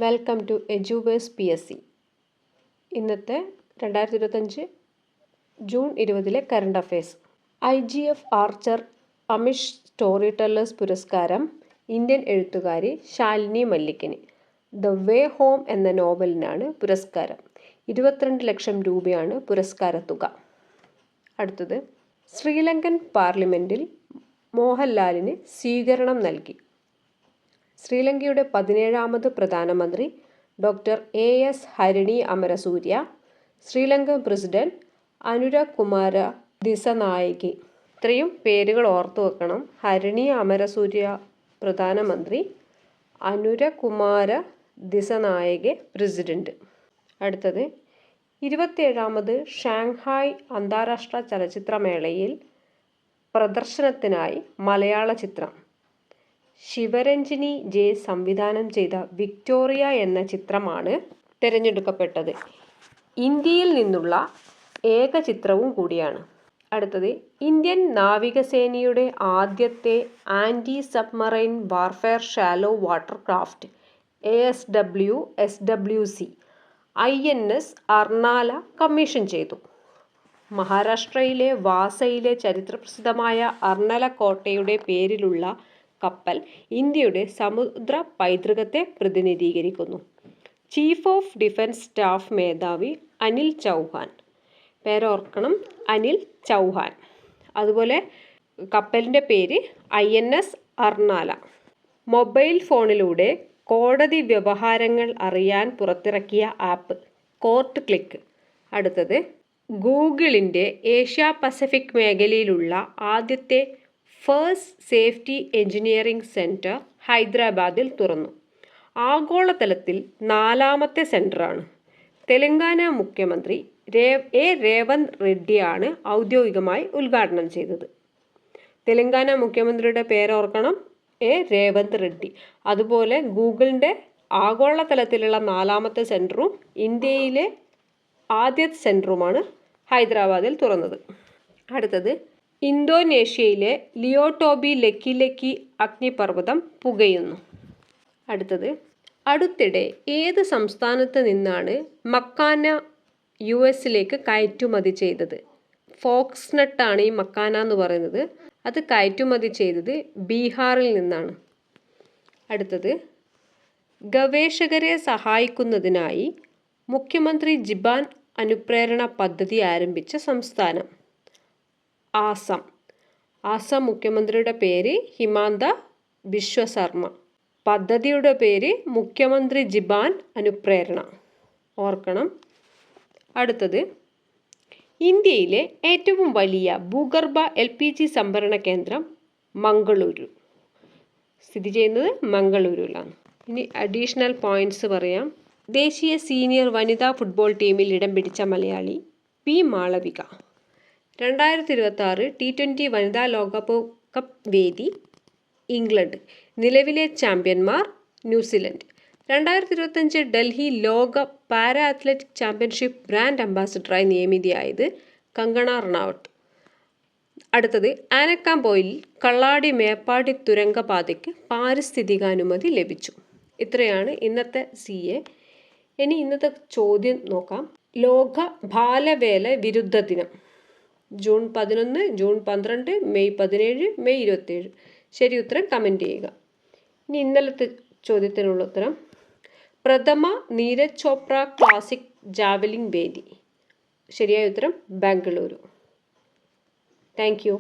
Welcome to എജുവേഴ്സ് PSC. ഇന്നത്തെ 2025 June 20 current affairs. IGF archer Amish story tellers പുരസ്കാരം Indian എഴുത്തുകാരി Shalini മല്ലിക്കിന്. The way home എന്ന നോവലിനാണ് പുരസ്കാരം. 22 ലക്ഷം രൂപയാണ് പുരസ്കാര തുക. അടുത്തത്, ശ്രീലങ്കൻ പാർലമെൻറ്റിൽ മോഹൻലാലിന് സ്വീകരണം നൽകി. ശ്രീലങ്കയുടെ 17ാമത് പ്രധാനമന്ത്രി doctor AS Harini Amarasuriya, Sri Lankan president Anura Kumara Dissanayake. ഇത്രയും പേരുകൾ ഓർത്തു വെക്കണം. ഹരിണി അമരസൂര്യ പ്രധാനമന്ത്രി, അനുരകുമാര ദിസനായകെ പ്രസിഡന്റ്. അടുത്തത്, 27ാമത് ഷാങ്ഹായ് അന്താരാഷ്ട്ര ചലച്ചിത്രമേളയിൽ പ്രദർശനത്തിനായി മലയാള ചിത്രം ശിവരഞ്ജിനി J സംവിധാനം ചെയ്ത വിക്ടോറിയ എന്ന ചിത്രമാണ് തിരഞ്ഞെടുക്കപ്പെട്ടത്. ഇന്ത്യയിൽ നിന്നുള്ള ഏക ചിത്രവും കൂടിയാണ്. അടുത്തത്, ഇന്ത്യൻ നാവികസേനയുടെ ആദ്യത്തെ anti submarine warfare shallow water craft ASW/SWC INS Arnala commission ചെയ്തു. മഹാരാഷ്ട്രയിലെ വാസയിലെ ചരിത്രപ്രസിദ്ധമായ അർണല കോട്ടയുടെ പേരിലുള്ള കപ്പൽ ഇന്ത്യയുടെ സമുദ്ര പൈതൃകത്തെ പ്രതിനിധീകരിക്കുന്നു. ചീഫ് ഓഫ് ഡിഫൻസ് സ്റ്റാഫ് മേധാവി അനിൽ ചൗഹാൻ. പേരോർക്കണം, അനിൽ ചൗഹാൻ. അതുപോലെ കപ്പലിൻ്റെ പേര് INS അർണാല. മൊബൈൽ ഫോണിലൂടെ കോടതി വ്യവഹാരങ്ങൾ അറിയാൻ പുറത്തിറക്കിയ ആപ്പ് കോർട്ട് ക്ലിക്ക്. അടുത്തത്, ഗൂഗിളിൻ്റെ ഏഷ്യ പസഫിക് മേഖലയിലുള്ള ആദ്യത്തെ ഫേഴ്സ്റ്റ് സേഫ്റ്റി എഞ്ചിനീയറിംഗ് സെൻറ്റർ ഹൈദരാബാദിൽ തുറന്നു. ആഗോളതലത്തിൽ 4ാമത്തെ സെൻറ്ററാണ്. തെലങ്കാന മുഖ്യമന്ത്രി രേവന്ത് റെഡ്ഡിയാണ് ഔദ്യോഗികമായി ഉദ്ഘാടനം ചെയ്തത്. തെലങ്കാന മുഖ്യമന്ത്രിയുടെ പേരോർക്കണം, രേവന്ത് റെഡ്ഡി. അതുപോലെ ഗൂഗിളിൻ്റെ ആഗോളതലത്തിലുള്ള 4ാമത്തെ സെൻറ്ററും ഇന്ത്യയിലെ ആദ്യത്തെ സെൻറ്ററുമാണ് ഹൈദരാബാദിൽ തുറന്നത്. അടുത്തത്, ഇന്തോനേഷ്യയിലെ ലിയോടോബി ലക്കി ലക്കി അഗ്നിപർവ്വതം പുകയുന്നു. അടുത്തത്, അടുത്തിടെ ഏത് സംസ്ഥാനത്ത് നിന്നാണ് മക്കാന US കയറ്റുമതി ചെയ്തത്? ഫോക്സ്നട്ടാണ് ഈ മക്കാന എന്ന് പറയുന്നത്. അത് കയറ്റുമതി ചെയ്തത് ബീഹാറിൽ നിന്നാണ്. അടുത്തത്, ഗവേഷകരെ സഹായിക്കുന്നതിനായി മുഖ്യമന്ത്രി ജിബാൻ അനുപ്രേരണ പദ്ധതി ആരംഭിച്ച സംസ്ഥാനം ആസാം. ആസാം മുഖ്യമന്ത്രിയുടെ പേര് ഹിമാന്ത ബിശ്വ ശർമ്മ. പദ്ധതിയുടെ പേര് മുഖ്യമന്ത്രി ജിബാൻ അനുപ്രേരണ. ഓർക്കണം. അടുത്തത്, ഇന്ത്യയിലെ ഏറ്റവും വലിയ ഭൂഗർഭ LPG സംഭരണ കേന്ദ്രം മംഗളൂരു. സ്ഥിതി ചെയ്യുന്നത് മംഗളൂരുവിലാണ്. ഇനി അഡീഷണൽ പോയിന്റ്സ് പറയാം. ദേശീയ സീനിയർ വനിതാ ഫുട്ബോൾ ടീമിൽ ഇടം പിടിച്ച മലയാളി P മാളവിക. 2026 T20 വനിതാ ലോകകപ്പ് വേദി ഇംഗ്ലണ്ട്. നിലവിലെ ചാമ്പ്യന്മാർ ന്യൂസിലൻഡ്. 2025 ഡൽഹി ലോക പാരാ അത്ലറ്റിക് ചാമ്പ്യൻഷിപ്പ് ബ്രാൻഡ് അംബാസിഡറായി നിയമിതയായത് കങ്കണ റണാവത്ത്. അടുത്തത്, ആനക്കാംപൊയിലിൽ കള്ളാടി മേപ്പാടി തുരങ്കപാതയ്ക്ക് പാരിസ്ഥിതികാനുമതി ലഭിച്ചു. ഇത്രയാണ് ഇന്നത്തെ CA. ഇനി ഇന്നത്തെ ചോദ്യം നോക്കാം. ലോക ബാലവേല വിരുദ്ധ ദിനം ജൂൺ 11, ജൂൺ 12, മെയ് 17, മെയ് 27. ശരി ഉത്തരം കമൻറ്റ് ചെയ്യുക. ഇനി ഇന്നലത്തെ ചോദ്യത്തിനുള്ള ഉത്തരം, പ്രഥമ നീരജ് ചോപ്ര ക്ലാസിക് ജാവലിൻ വേദി. ശരിയായ ഉത്തരം ബംഗളൂരു. Thank you.